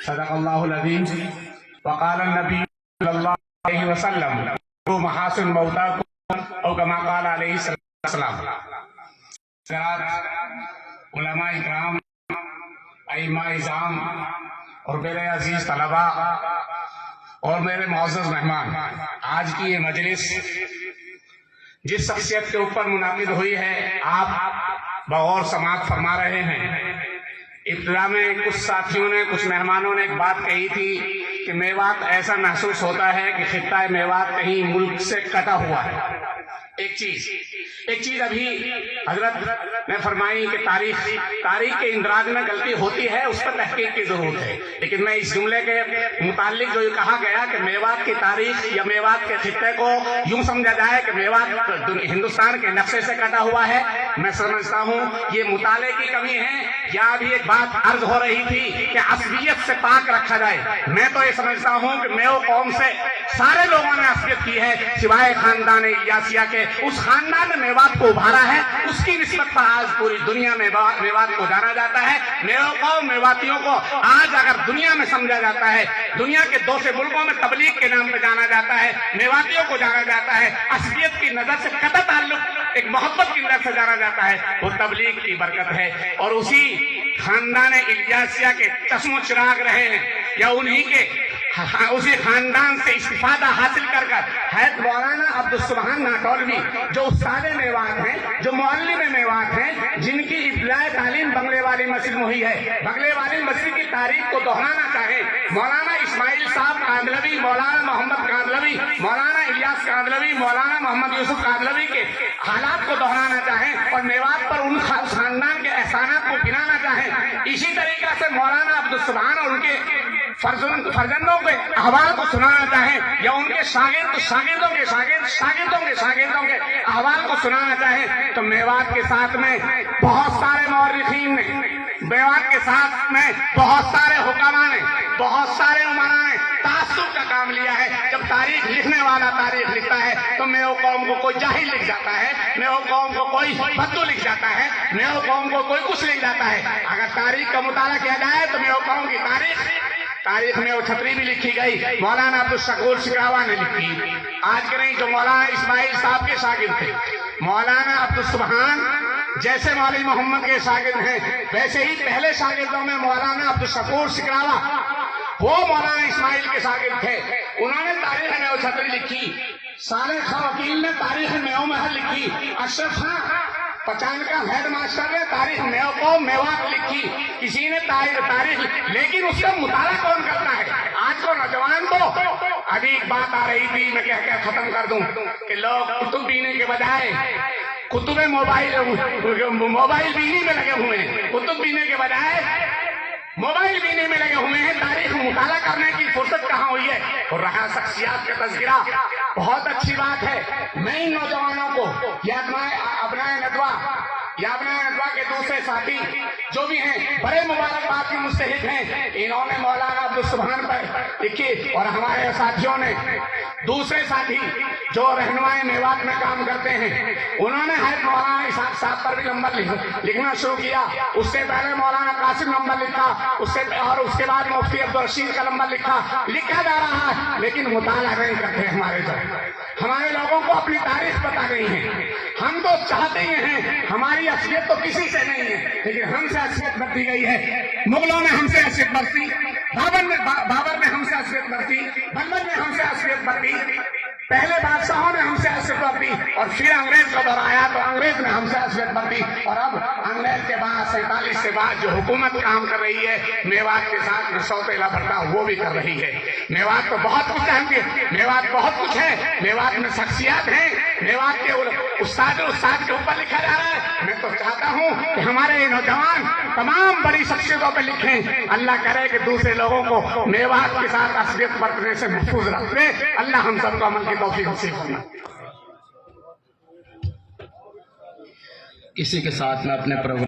صدق اللہ العظیم وقال النبی صلی اللہ علیہ وسلم محاسن موتاکم او کما قال علیہ السلام. علماء اکرام، ائمہ اعظام اور میرے عزیز طلباء اور میرے معزز مہمان، آج کی یہ مجلس جس شخصیت کے اوپر منعقد ہوئی ہے آپ بغور سماعت فرما رہے ہیں. ابتدا میں کچھ ساتھیوں نے، کچھ مہمانوں نے ایک بات کہی تھی کہ میوات ایسا محسوس ہوتا ہے کہ خطہ میوات کہیں ملک سے کٹا ہوا ہے. ایک چیز ابھی حضرت نے فرمائی کہ تاریخ کے اندراج میں غلطی ہوتی ہے، اس پر تحقیق کی ضرورت ہے. لیکن میں اس جملے کے متعلق جو یہ کہا گیا کہ میوات کی تاریخ یا میوات کے خطے کو یوں سمجھا جائے کہ میوات ہندوستان کے نقشے سے کٹا ہوا ہے، میں سمجھتا ہوں یہ مطالعے کی کمی ہے. یا ابھی ایک بات عرض ہو رہی تھی کہ عصبیت سے پاک رکھا جائے. میں تو یہ سمجھتا ہوں کہ میو قوم سے سارے لوگوں نے عصبیت کی ہے سوائے خاندان الیاسیہ کے. اس خاندان نے میوات کو ابھارا ہے، اس کی نسبت پر آج پوری دنیا میں میوات کو جانا جاتا ہے. میو قوم، میواتیوں کو آج اگر دنیا میں سمجھا جاتا ہے، دنیا کے دوسرے ملکوں میں تبلیغ کے نام پہ جانا جاتا ہے، میواتیوں کو جانا جاتا ہے. عصبیت کی نظر سے قطع تعلق ایک محبت کی نظر سے جانا جاتا ہے، وہ تبلیغ کی برکت ہے. اور اسی خاندان الیاسیہ کے چشم و چراغ رہے ہیں یا انہی کے اسی خاندان سے استفادہ حاصل کر حضرت مولانا عبدالسبحان ناٹولوی جو استاد میوات ہیں، جو معلم میوات ہیں، جن کی ابتدائی تعلیم بنگلے والی مسجد میں ہوئی ہے. بنگلے والی مسجد کی تاریخ کو دہرانا چاہیں، مولانا اسماعیل صاحب کاندلوی، مولانا محمد کاندلوی، مولانا الیاس کاندلوی، مولانا محمد یوسف کاندلوی کے حالات کو دہرانا چاہیں اور میوات پر ان خاندان کے احسانات کو گنانا چاہیں. اسی طریقہ سے مولانا عبدالسبحان اور ان کے فرزندوں کے احوال کو سنانا چاہیں یا ان کے شاگردوں کے احوال کو سنانا چاہیں تو میوات کے ساتھ میں بہت سارے مورخین نے، میوات کے ساتھ میں بہت سارے حکماء نے، بہت سارے عمراء نے تعصب کا کام لیا ہے. جب تاریخ لکھنے والا تاریخ لکھتا ہے تو میو قوم کو کوئی جاہل لکھ جاتا ہے، میو قوم کو کوئی بدو لکھ جاتا ہے، میو قوم کو کوئی کچھ لکھ جاتا ہے. اگر تاریخ کا مطالعہ کیا جائے تو میو قوم کی تاریخ میں وہ چھتری بھی لکھی گئی، مولانا عبدالشکور شکراوا نے لکھی. آج کے نہیں، جو مولانا اسماعیل صاحب کے شاگرد تھے، مولانا عبدالسبحان جیسے مولوی محمد کے شاگرد ہیں، ویسے ہی پہلے شاگردوں میں مولانا عبدالشکور شکراوا وہ مولانا اسماعیل کے شاگرد تھے. انہوں نے تاریخ میں وہ چھتری لکھی. صالح خان وکیل نے تاریخ میو محل لکھی. اشرف خان پچان کا ہیڈ ماسٹر نے تاریخ میو قوم میوات لکھی. کسی نے تاریخ، لیکن اس کا مطالعہ کون کرتا ہے؟ آج کو نوجوان کو ابھی ایک بات آ رہی تھی، میں کہہ کے ختم کر دوں کہ لوگ کتب پینے کے بجائے کتب موبائل بینی میں لگے ہوئے ہیں. کتب پینے کے بجائے موبائل بینے میں لگے ہوئے ہیں. تاریخ مطالعہ کرنے کی فرصت کہاں ہوئی ہے؟ اور رہا شخصیات کا تذکرہ، بہت اچھی بات ہے. میں ان نوجوانوں کو یا ابنائے ندوہ کے دوسرے ساتھی جو بھی ہیں بڑے مبارکباد کے مستحق ہیں. انہوں نے مولانا عبدالسبحان پر لکھی اور ہمارے ساتھیوں نے، دوسرے ساتھی جو رہنمائی میوات میں کام کرتے ہیں، انہوں نے حضرت مولانا اسحاق صاحب پر بھی نمبر لکھنا شروع کیا. اس سے پہلے مولانا قاسم نمبر لکھا، اور اس کے بعد مفتی عبدالرشید کا نمبر لکھا جا رہا ہے. لیکن مطالعہ نہیں کرتے ہمارے لوگوں کو اپنی تاریخ پتہ نہیں ہے. ہم تو چاہتے ہی ہیں، ہماری اصلیت تو کسی سے نہیں ہے، لیکن ہم سے اصلیت برتی گئی ہے. مغلوں نے ہم سے اصلیت برتی، بابر نے ہم سے اصلیت برتی، بلبل نے ہم سے اصلیت برتی، پہلے بادشاہوں نے ہم سے اصلیت برتی، اور پھر انگریز کا دور آیا تو انگریز نے ہم سے اصلیت برتی. اور اب انگریز کے بعد 47 کے بعد جو حکومت کام کر رہی ہے، میوات کے ساتھ میں سوتیلا برتا وہ بھی کر رہی ہے. میوات تو بہت کچھ ہے، میوات بہت کچھ ہے، میوات میں شخصیات ہیں، میوات کے استاد کے اوپر لکھا جا رہا ہے. میں تو چاہتا ہوں کہ ہمارے نوجوان تمام بڑی شخصیتوں پہ لکھیں. اللہ کرے کہ دوسرے لوگوں کو میوات کے ساتھ اصلیت برتنے سے محفوظ رکھے. اللہ ہم سب کو عمل کی توفیق نصیب فرمائے. اسی کے ساتھ میں اپنے پروگرام